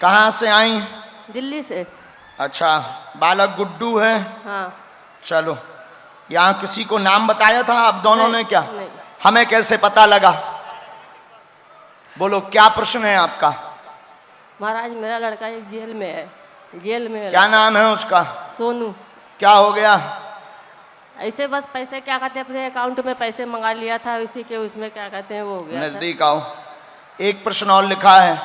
कहाँ से आई? दिल्ली से। अच्छा, बालक गुड्डू है। हाँ। चलो, यहाँ किसी को नाम बताया था आप दोनों ने क्या? नहीं। हमें कैसे पता लगा? बोलो, क्या प्रश्न है आपका? महाराज मेरा लड़का एक जेल में है, जेल में है। क्या नाम है उसका? सोनू। क्या हो गया? ऐसे बस पैसे क्या कहते हैं अपने अकाउंट में पैसे मंगा लिया था, उसी के उसमें क्या कहते हैं वो हो गया था। नजदीक आओ। एक प्रश्न और लिखा है।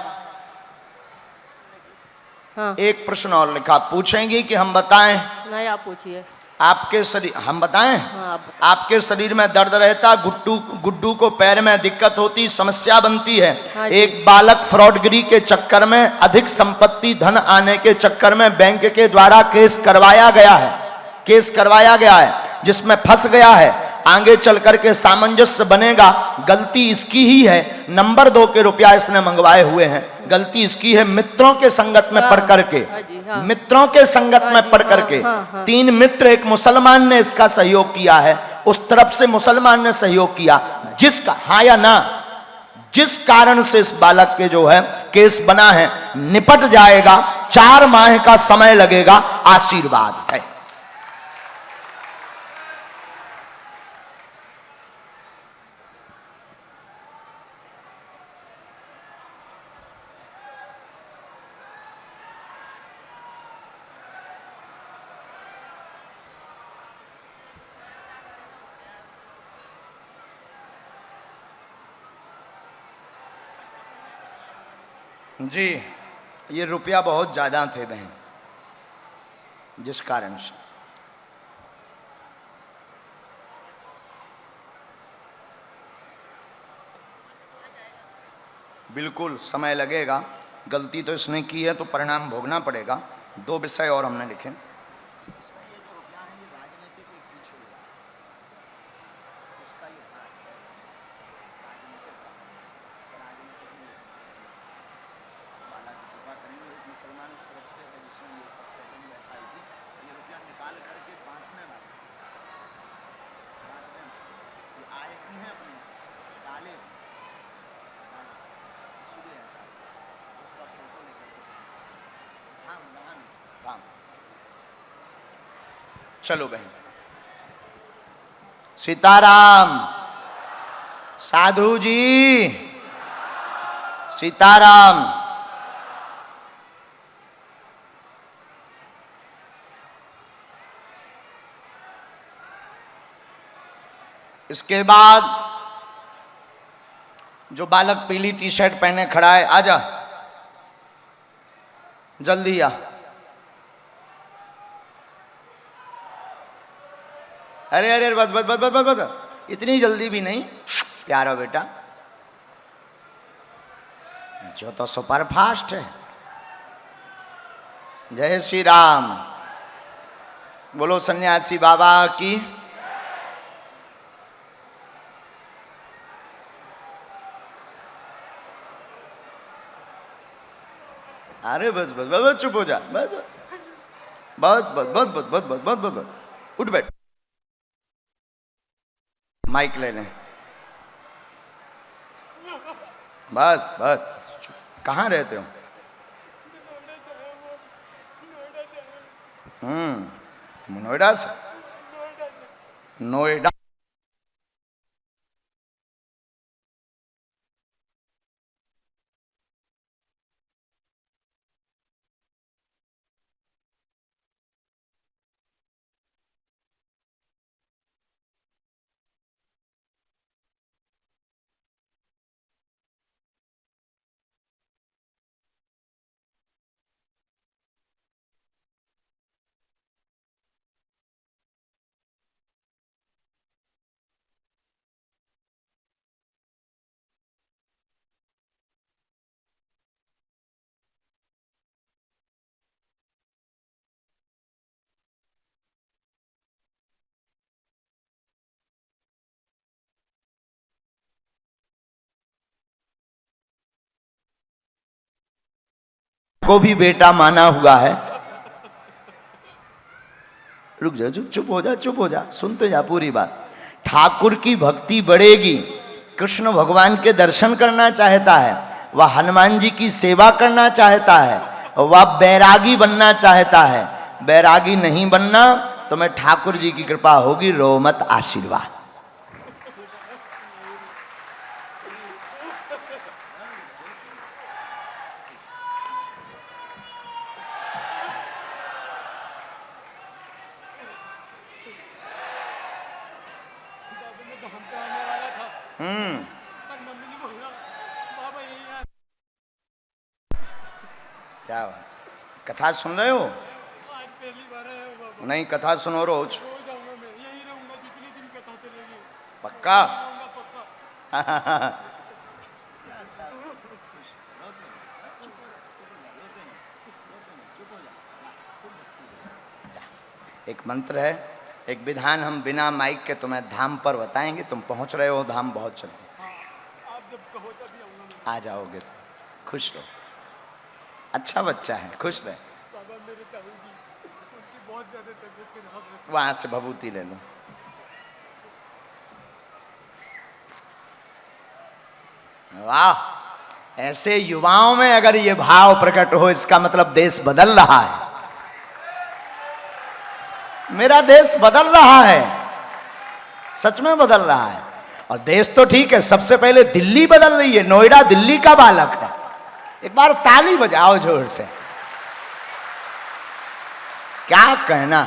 हाँ। एक प्रश्न और लिखा, पूछेंगी कि हम बताएं? नहीं, आप पूछिए। आपके शरीर, हम बताएं? हाँ, आप आपके शरीर में दर्द रहता, गुड्डू को पैर में दिक्कत होती, समस्या बनती है। हाँ जी। एक बालक फ्रॉडगिरी के चक्कर में, अधिक संपत्ति धन आने के चक्कर में बैंक के द्वारा केस करवाया गया है, जिसमें फंस गया है। आगे चल करके सामंजस्य बनेगा। गलती इसकी ही है, नंबर 2 के रुपया इसने मंगवाए हुए हैं। गलती इसकी है, मित्रों के संगत में पढ़ करके, मित्रों के संगत में पढ़ करके। 3 मित्र, एक मुसलमान ने इसका सहयोग किया है, उस तरफ से मुसलमान ने सहयोग किया, जिसका, हाँ या ना, जिस कारण से इस बालक के जो है केस बना है, निपट जाएगा। 4 माह का समय लगेगा। आशीर्वाद है। जी, ये रुपया बहुत ज्यादा थे बहन, जिस कारण से। बिल्कुल समय लगेगा। गलती तो इसने की है तो परिणाम भोगना पड़ेगा। 2 विषय और हमने लिखे। चलो बहन, सीताराम। साधु जी, सीताराम। इसके बाद जो बालक पीली टी शर्ट पहने खड़ा है, आजा, जल्दी आ। अरे अरे, बस बस बस बस बस बस, इतनी जल्दी भी नहीं प्यारा बेटा, जो तो सुपर फास्ट है। जय श्री राम। बोलो सन्यासी बाबा की। अरे बस बस बस, चुप हो जा, बस बस बस बस बस बस बस बस बस, उठ बैठ, माइक ले लें। बस बस, कहाँ रहते हो? नोएडा से? नोएडा। को भी बेटा माना हुआ है। रुक जा, चुप हो जा, चुप हो जा, सुनते जा पूरी बात। ठाकुर की भक्ति बढ़ेगी, कृष्ण भगवान के दर्शन करना चाहता है, वह हनुमान जी की सेवा करना चाहता है, वह बैरागी बनना चाहता है। बैरागी नहीं बनना तो मैं ठाकुर जी की कृपा होगी, रो मत, आशीर्वाद। क्या बात, कथा सुन रहे हो? नहीं, कथा सुनो रोज। पक्का? एक मंत्र है, एक विधान हम बिना माइक के तुम्हें धाम पर बताएंगे। तुम पहुंच रहे हो धाम बहुत जल्दी, आ जाओगे तो खुश रहो। अच्छा बच्चा है, खुश रहे। वहां से भभूति ले लो। वाह, ऐसे युवाओं में अगर ये भाव प्रकट हो, इसका मतलब देश बदल रहा है। मेरा देश बदल रहा है, सच में बदल रहा है। और देश तो ठीक है, सबसे पहले दिल्ली बदल रही है। नोएडा दिल्ली का बालक है। एक बार ताली बजाओ जोर से। क्या कहना,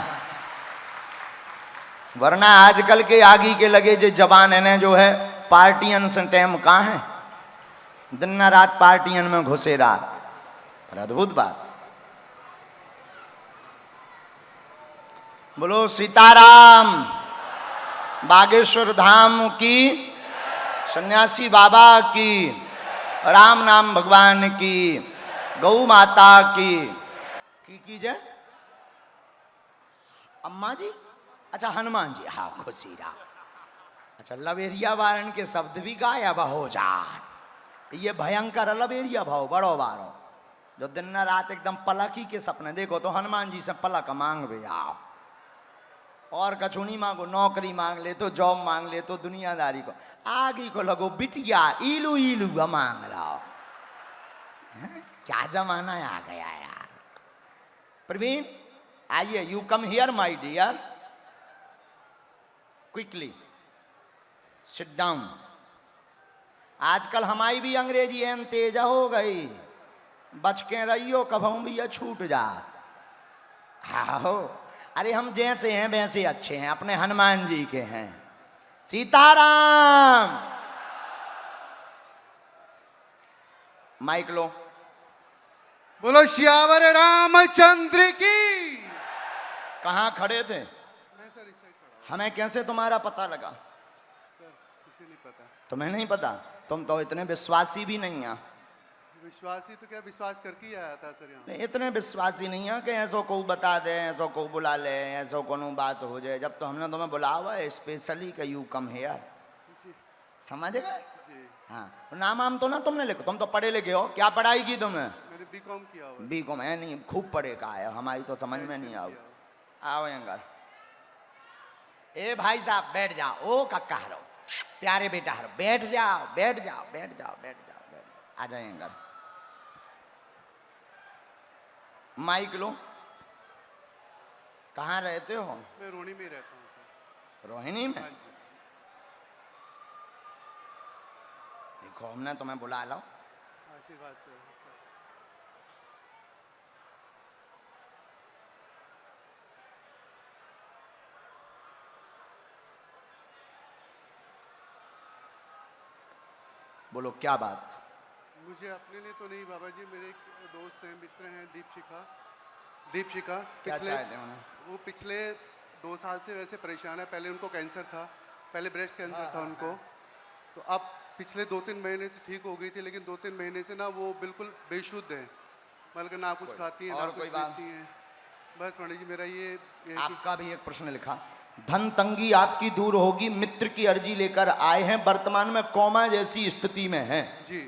वरना आजकल के आगे के लगे जो जवान है जो है, पार्टियन से टाइम कहाँ है, दिन रात पार्टियन में घुसे रात। पर अद्भुत बात, बोलो सीताराम, बागेश्वर धाम की, सन्यासी बाबा की, राम नाम भगवान की, गौ माता की कीजिए। अम्मा जी, अच्छा हनुमान जी, हाँ खुशी रहा। अच्छा, लवेरिया वारन के शब्द भी गाया हो जात। ये भयंकर लवेरिया भाव बड़ो बारो, जो दिन रात एकदम पलकी के सपने देखो तो हनुमान जी से पलक मांग भी आओ। और कछुनी मांगो, नौकरी मांग ले तो, जॉब मांग ले तो, दुनियादारी को आगे को लगो बिटिया इलू इलू मांग रहा। क्या जमाना आ गया यार। प्रवीण आइए, you come here my dear, quickly sit down. आजकल हमारी भी अंग्रेजी एन तेज हो गई, बच के रहियो कभू भी यह छूट जात। हाँ, अरे हम जैसे हैं वैसे अच्छे हैं, अपने हनुमान जी के हैं। सीताराम, माइक लो। बोलो श्यावर रामचंद्र की। कहाँ खड़े थे? मैं सर इस साइड खड़ा हूं। हमें कैसे तुम्हारा पता लगा? सर किसी नहीं पता। तुम्हें नहीं पता? तुम तो इतने विश्वासी भी नहीं है। विश्वासी तो क्या, विश्वास करके ही आया था सर यहाँ। इतने विश्वासी नहीं है कि ऐसो को बता दे, ऐसो को बुला ले, ऐसो को बात हो जाए। जब तो हमने तुम्हें बुला हुआ है स्पेशली का यू कम हियर, समझ गए? जी हाँ, नाम आम तो ना तुमने लिखो, तुम तो पढ़े लिखे हो। क्या पढ़ाई की तुमने? मैंने बीकॉम किया हुआ है। बीकॉम है? नहीं, खूब पढ़े का है, हमारी तो समझ में नहीं आओ। आओ अंकल। ए भाई साहब बैठ जाओ। ओ कक्का हरो, प्यारे बेटा हरो, बैठ जाओ बैठ जाओ बैठ जाओ बैठ जाओ बैठ जाओ। आ जाए अंकल, माइक लो। कहाँ रहते हो? मैं रोहिणी में रहता हूँ सर। रोहिणी में? हाँ जी। देखो हमने तुम्हें बुला लो। आशीर्वाद सर। बोलो क्या बात? मुझे अपने लिए तो नहीं बाबा जी, मेरे एक दोस्त हैं, मित्र हैं, दीपशिका। क्या चाहते हैं उन्हें? वो पिछले 2 साल से वैसे परेशान है। पहले उनको कैंसर था, पहले ब्रेस्ट कैंसर था उनको। तो अब पिछले 2-3 महीने से ठीक हो गई थी, लेकिन 2-3 महीने से ना वो बिल्कुल बेशुद्ध है, मतलब ना कुछ खाती है ना कुछ पीती है। बस पंडित जी मेरा ये आपका भी एक प्रश्न लिखा, धन तंगी आपकी दूर होगी, मित्र की अर्जी लेकर आए हैं, वर्तमान में कोमा जैसी स्थिति में हैं। जी,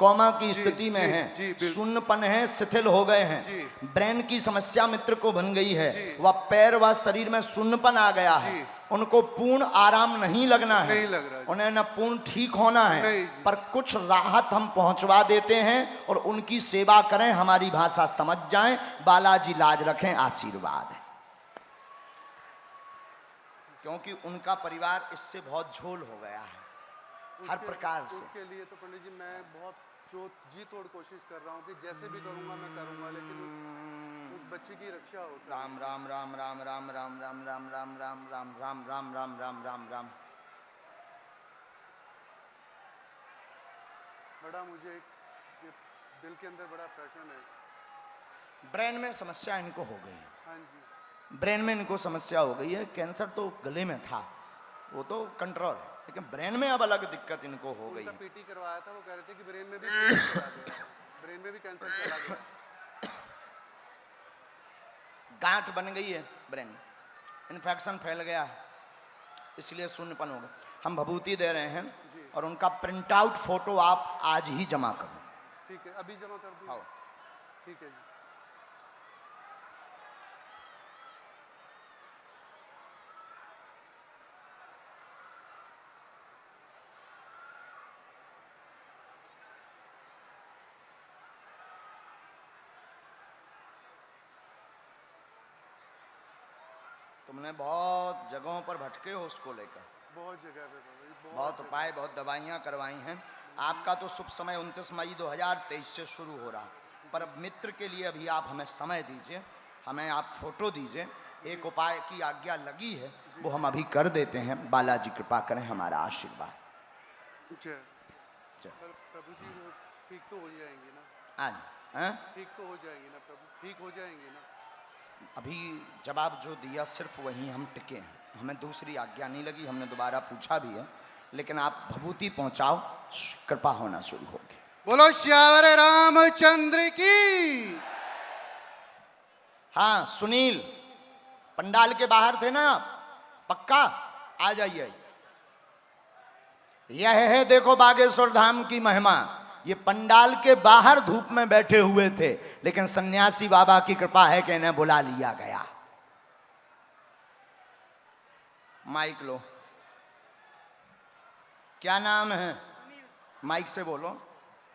कोमा की स्थिति में हैं, जी, शून्यपन है, शिथिल हो गए हैं, ब्रेन की समस्या मित्र को बन गई है, वह पैर व शरीर में शून्यपन आ गया है, उनको पूर्ण आराम नहीं लगना है, नहीं लग रहा है। उन्हें न पूर्ण ठीक होना है, नहीं जी। पर कुछ राहत हम पहुंचवा देते हैं और उनकी सेवा करें, हमारी भाषा समझ जाएं। बालाजी लाज रखें, आशीर्वाद है। क्योंकि उनका परिवार इससे बहुत झोल हो गया है हर प्रकार से। उसके लिए तो पंडित जी मैं बहुत जी तोड़ कोशिश कर रहा हूँ कि जैसे भी करूँगा मैं करूँगा, लेकिन उस बच्चे की रक्षा होता है। राम राम राम राम राम राम राम राम राम राम राम राम राम राम राम राम राम। बड़ा मुझे ये दिल के अंदर बड़ा प्रश्न है। ब्रेन में समस्या इनको हो गई, हाँ जी, ब्रेन में इनको समस्या हो गई है। कैंसर तो गले में था, वो तो कंट्रोल है, लेकिन ब्रेन में अब अलग दिक्कत इनको हो गई उनका है। पीटी करवाया था, वो कह रहे थे कि ब्रेन में भी कैंसर चला गया, ब्रेन में भी कैंसर चला गया। गांठ बन गई है ब्रेन में, इन्फेक्शन फैल गया है, इसलिए शून्यपन हो गया। हम भभूति दे रहे हैं और उनका प्रिंट आउट फोटो आप आज ही जमा करो। ठीक है, अभी जमा कर दूँ? आओ। ठीक है जी। तुमने बहुत जगहों पर भटके हो उसको लेकर, बहुत जगह पे बाबा, बहुत उपाय, बहुत दवाइयाँ करवाई हैं। आपका तो शुभ समय 29 मई 2023 से शुरू हो रहा, पर अब मित्र के लिए अभी आप हमें समय दीजिए, हमें आप फोटो दीजिए। एक उपाय की आज्ञा लगी है, वो हम अभी कर देते हैं। बालाजी कृपा करें, हमारा आशीर्वाद। जय। जय। पर प्रभु जी वो ठीक तो हो जाएंगे ना? आज हैं? ठीक तो हो जाएंगे ना प्रभु? ठीक हो जाएंगे ना? अभी जवाब जो दिया सिर्फ वही हम टिके हैं, हमें दूसरी आज्ञा नहीं लगी। हमने दोबारा पूछा भी है, लेकिन आप भभूति पहुंचाओ, कृपा होना शुरू होगी। बोलो श्यावर रामचंद्र की। हाँ सुनील, पंडाल के बाहर थे ना आप? पक्का आ जाइए। यह है देखो बागेश्वर धाम की महिमा। ये पंडाल के बाहर धूप में बैठे हुए थे, लेकिन सन्यासी बाबा की कृपा है कि इन्हें बुला लिया गया। माइक लो। क्या नाम है? माइक से बोलो।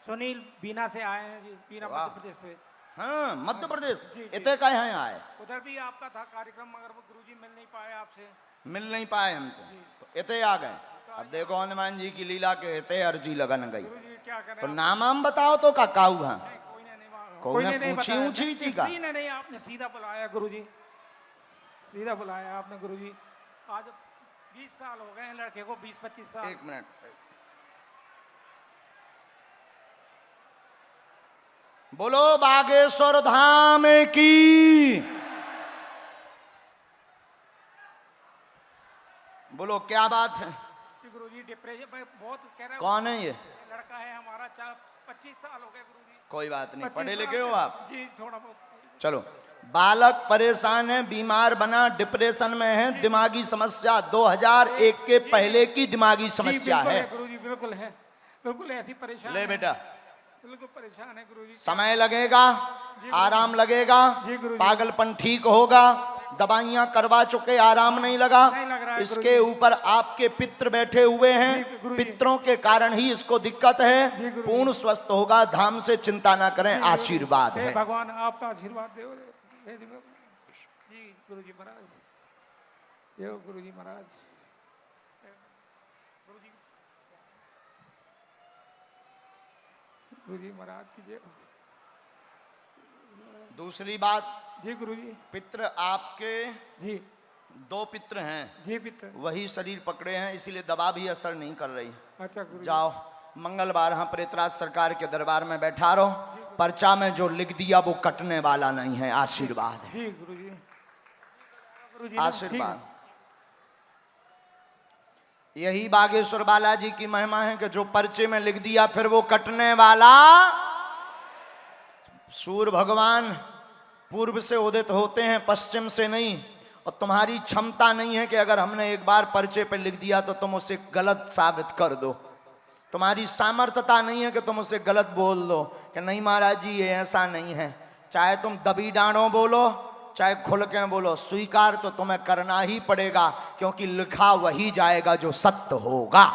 सुनील बीना से आए हैं जी, बीना वाह। मध्य प्रदेश से। हाँ मध्य प्रदेश। जी, जी। इतने कहे हैं आए? उधर भी आपका था कार्यक्रम, मगर वो गुरुजी मिल नहीं पाए आपसे। मिल नहीं पाए हमसे, तो इतने आ गए। अब देखो हनुमान जी की लीला के इतने अर्जी लगन गई। गुरुजी क्या करें तो आप? नाम आम बताओ तो का काऊ हाँ? कोई ने नहीं मांगा। कोई ने नहीं पूछी बताया। ऊंची थी का? किसी ने नहीं, आपने सीधा बुलाया गुरुजी, सीधा बुलाया आपने गुरुजी। आज 20 साल हो गए हैं लड़के को, 20-25 साल। एक मिनट। बोलो बागेश्वर धाम की। बोलो क्या बात है? गुरुजी डिप्रेशन बहुत कह रहे। कौन है ये? लड़का है हमारा, 25 साल हो गए गुरुजी। कोई बात नहीं, 25 पढ़े साल लिखे हो के- आप? जी थोड़ा बहुत। चलो। बालक परेशान है, बीमार बना, डिप्रेशन में है, दिमागी समस्या 2001 के पहले की दिमागी समस्या है। गुरुजी बिल्कुल है, बिल्कुल ऐसी परेशान ले है। बेटा, बिल्कुल परेशान है गुरुजी। समय लगेगा, आराम लगेगा, जी गुरुजी। पागलपन ठीक होगा। दवाइयां करवा चुके, आराम नहीं लगा। नहीं लग रहा है इसके ऊपर आपके पितृ बैठे हुए जी हैं, गुरुजी। पितरों के कारण ही इसको दिक्कत जी है। गुरुजी। पूर्ण स्वस्थ होगा, धाम से चिंता ना करें, आशीर्वाद हे है। भगवान आपका आशीर्वाद दे जी गुरुजी महाराज। जय हो गुरुजी महाराज। गुरुजी गुरुजी महाराज की जय हो। दूसरी बात, जी गुरुजी। पितृ आपके जी 2 पितृ हैं, जी पिता। वही शरीर पकड़े हैं, इसीलिए दवा भी असर नहीं कर रही। अच्छा गुरुजी। जाओ मंगलवार यहाँ प्रेतराज सरकार के दरबार में बैठा रहो। पर्चा में जो लिख दिया वो कटने वाला नहीं है, आशीर्वाद है। जी गुरुजी। गुरुजी आशीर्वाद। यही बागेश्वर बालाजी की महिमा है कि जो पर्चे में लिख दिया फिर वो कटने वाला। सूर्य भगवान पूर्व से उदित होते हैं, पश्चिम से नहीं। और तुम्हारी क्षमता नहीं है कि अगर हमने एक बार पर्चे पर लिख दिया तो तुम उसे गलत साबित कर दो। तुम्हारी सामर्थ्यता नहीं है कि तुम उसे गलत बोल दो कि नहीं महाराज जी ये ऐसा नहीं है। चाहे तुम दबी डांडो बोलो, चाहे खुल के बोलो, स्वीकार तो तुम्हें करना ही पड़ेगा, क्योंकि लिखा वही जाएगा जो सत्य होगा।